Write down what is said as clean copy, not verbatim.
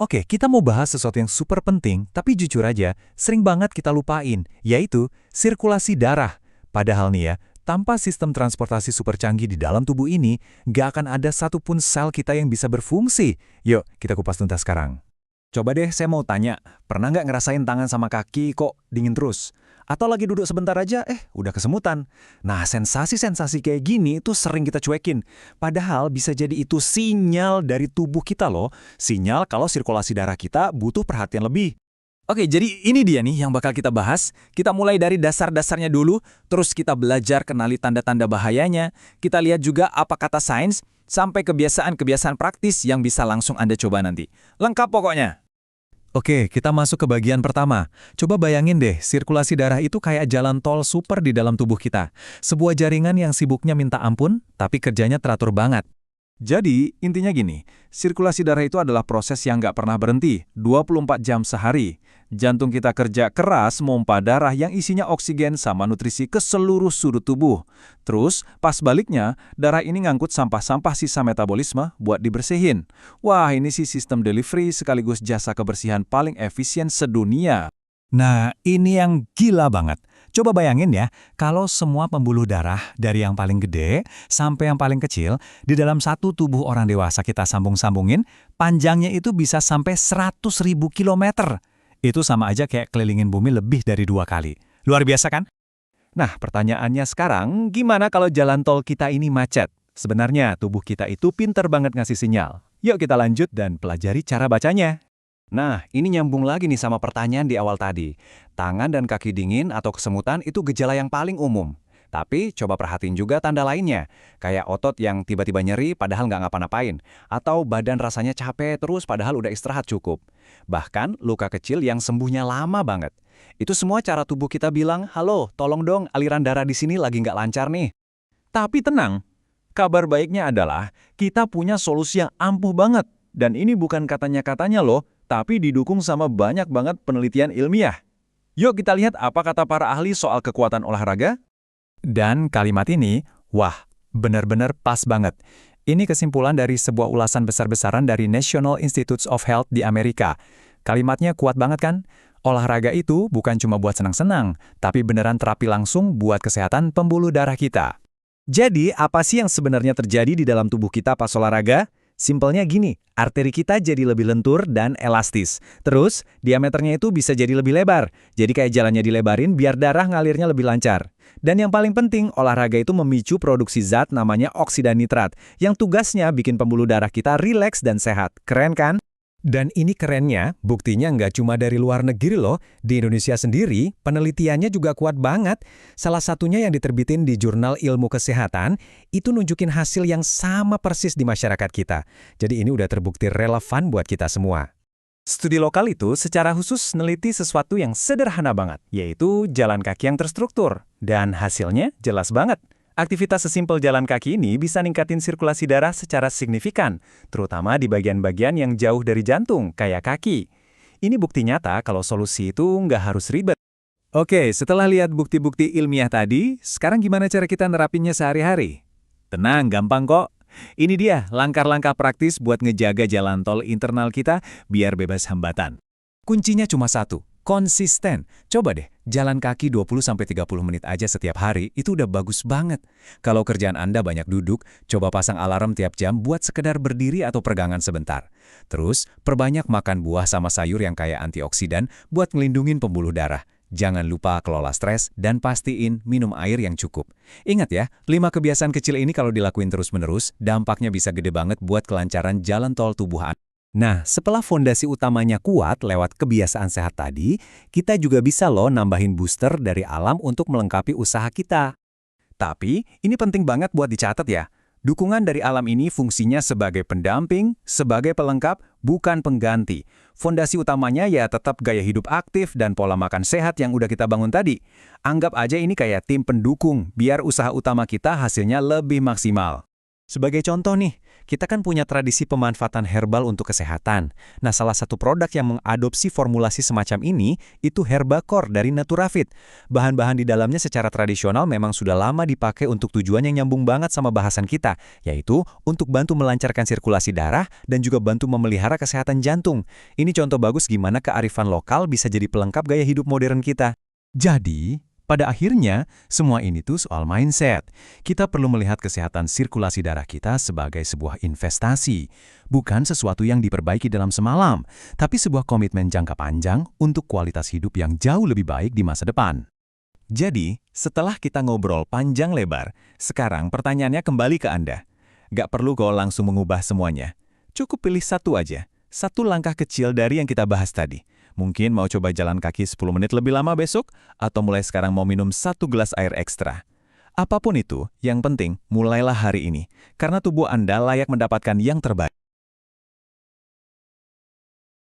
Oke, kita mau bahas sesuatu yang super penting, tapi jujur aja, sering banget kita lupain, yaitu sirkulasi darah. Padahal nih ya, tanpa sistem transportasi super canggih di dalam tubuh ini, nggak akan ada satupun sel kita yang bisa berfungsi. Yuk, kita kupas tuntas sekarang. Coba deh saya mau tanya, pernah nggak ngerasain tangan sama kaki kok dingin terus? Atau lagi duduk sebentar aja, udah kesemutan. Nah, sensasi-sensasi kayak gini tuh sering kita cuekin. Padahal bisa jadi itu sinyal dari tubuh kita loh. Sinyal kalau sirkulasi darah kita butuh perhatian lebih. Oke, jadi ini dia nih yang bakal kita bahas. Kita mulai dari dasar-dasarnya dulu, terus kita belajar kenali tanda-tanda bahayanya. Kita lihat juga apa kata sains, sampai kebiasaan-kebiasaan praktis yang bisa langsung Anda coba nanti. Lengkap pokoknya. Oke, kita masuk ke bagian pertama. Coba bayangin deh, sirkulasi darah itu kayak jalan tol super di dalam tubuh kita. Sebuah jaringan yang sibuknya minta ampun, tapi kerjanya teratur banget. Jadi, intinya gini, sirkulasi darah itu adalah proses yang nggak pernah berhenti, 24 jam sehari. Jantung kita kerja keras memompa darah yang isinya oksigen sama nutrisi ke seluruh sudut tubuh. Terus, pas baliknya, darah ini ngangkut sampah-sampah sisa metabolisme buat dibersihin. Wah, ini sih sistem delivery sekaligus jasa kebersihan paling efisien sedunia. Nah, ini yang gila banget. Coba bayangin ya, kalau semua pembuluh darah dari yang paling gede sampai yang paling kecil, di dalam satu tubuh orang dewasa kita sambung-sambungin, panjangnya itu bisa sampai 100.000 kilometer. Itu sama aja kayak kelilingin bumi lebih dari 2 kali. Luar biasa kan? Nah, pertanyaannya sekarang, gimana kalau jalan tol kita ini macet? Sebenarnya tubuh kita itu pinter banget ngasih sinyal. Yuk kita lanjut dan pelajari cara bacanya. Nah, ini nyambung lagi nih sama pertanyaan di awal tadi. Tangan dan kaki dingin atau kesemutan itu gejala yang paling umum. Tapi coba perhatiin juga tanda lainnya, kayak otot yang tiba-tiba nyeri padahal nggak ngapa-ngapain, atau badan rasanya capek terus padahal udah istirahat cukup. Bahkan luka kecil yang sembuhnya lama banget. Itu semua cara tubuh kita bilang, halo, tolong dong aliran darah di sini lagi nggak lancar nih. Tapi tenang, kabar baiknya adalah kita punya solusi yang ampuh banget. Dan ini bukan katanya-katanya loh, tapi didukung sama banyak banget penelitian ilmiah. Yuk kita lihat apa kata para ahli soal kekuatan olahraga. Dan kalimat ini, wah, benar-benar pas banget. Ini kesimpulan dari sebuah ulasan besar-besaran dari National Institutes of Health di Amerika. Kalimatnya kuat banget kan? Olahraga itu bukan cuma buat senang-senang, tapi beneran terapi langsung buat kesehatan pembuluh darah kita. Jadi, apa sih yang sebenarnya terjadi di dalam tubuh kita pas olahraga? Simpelnya gini, arteri kita jadi lebih lentur dan elastis. Terus, diameternya itu bisa jadi lebih lebar. Jadi kayak jalannya dilebarin biar darah ngalirnya lebih lancar. Dan yang paling penting, olahraga itu memicu produksi zat namanya oksida nitrat, yang tugasnya bikin pembuluh darah kita rileks dan sehat. Keren kan? Dan ini kerennya, buktinya nggak cuma dari luar negeri loh. Di Indonesia sendiri, penelitiannya juga kuat banget. Salah satunya yang diterbitin di Jurnal Ilmu Kesehatan, itu nunjukin hasil yang sama persis di masyarakat kita. Jadi ini udah terbukti relevan buat kita semua. Studi lokal itu secara khusus neliti sesuatu yang sederhana banget, yaitu jalan kaki yang terstruktur. Dan hasilnya jelas banget. Aktivitas sesimpel jalan kaki ini bisa ningkatin sirkulasi darah secara signifikan, terutama di bagian-bagian yang jauh dari jantung, kayak kaki. Ini bukti nyata kalau solusi itu nggak harus ribet. Oke, setelah lihat bukti-bukti ilmiah tadi, sekarang gimana cara kita nerapinnya sehari-hari? Tenang, gampang kok. Ini dia langkah-langkah praktis buat ngejaga jalan tol internal kita biar bebas hambatan. Kuncinya cuma satu. Konsisten. Coba deh, jalan kaki 20-30 menit aja setiap hari, itu udah bagus banget. Kalau kerjaan Anda banyak duduk, coba pasang alarm tiap jam buat sekedar berdiri atau pegangan sebentar. Terus, perbanyak makan buah sama sayur yang kaya antioksidan buat ngelindungin pembuluh darah. Jangan lupa kelola stres dan pastiin minum air yang cukup. Ingat ya, 5 kebiasaan kecil ini kalau dilakuin terus-menerus, dampaknya bisa gede banget buat kelancaran jalan tol tubuh Anda. Nah, setelah fondasi utamanya kuat lewat kebiasaan sehat tadi, kita juga bisa loh nambahin booster dari alam untuk melengkapi usaha kita. Tapi, ini penting banget buat dicatat ya. Dukungan dari alam ini fungsinya sebagai pendamping, sebagai pelengkap, bukan pengganti. Fondasi utamanya ya tetap gaya hidup aktif dan pola makan sehat yang udah kita bangun tadi. Anggap aja ini kayak tim pendukung, biar usaha utama kita hasilnya lebih maksimal. Sebagai contoh nih, kita kan punya tradisi pemanfaatan herbal untuk kesehatan. Nah, salah satu produk yang mengadopsi formulasi semacam ini itu Herbacor dari Naturafit. Bahan-bahan di dalamnya secara tradisional memang sudah lama dipakai untuk tujuan yang nyambung banget sama bahasan kita, yaitu untuk bantu melancarkan sirkulasi darah dan juga bantu memelihara kesehatan jantung. Ini contoh bagus gimana kearifan lokal bisa jadi pelengkap gaya hidup modern kita. Jadi, pada akhirnya, semua ini tuh soal mindset. Kita perlu melihat kesehatan sirkulasi darah kita sebagai sebuah investasi, bukan sesuatu yang diperbaiki dalam semalam, tapi sebuah komitmen jangka panjang untuk kualitas hidup yang jauh lebih baik di masa depan. Jadi, setelah kita ngobrol panjang lebar, sekarang pertanyaannya kembali ke Anda. Gak perlu kok langsung mengubah semuanya. Cukup pilih satu aja, satu langkah kecil dari yang kita bahas tadi. Mungkin mau coba jalan kaki 10 menit lebih lama besok, atau mulai sekarang mau minum 1 gelas air ekstra. Apapun itu, yang penting mulailah hari ini, karena tubuh Anda layak mendapatkan yang terbaik.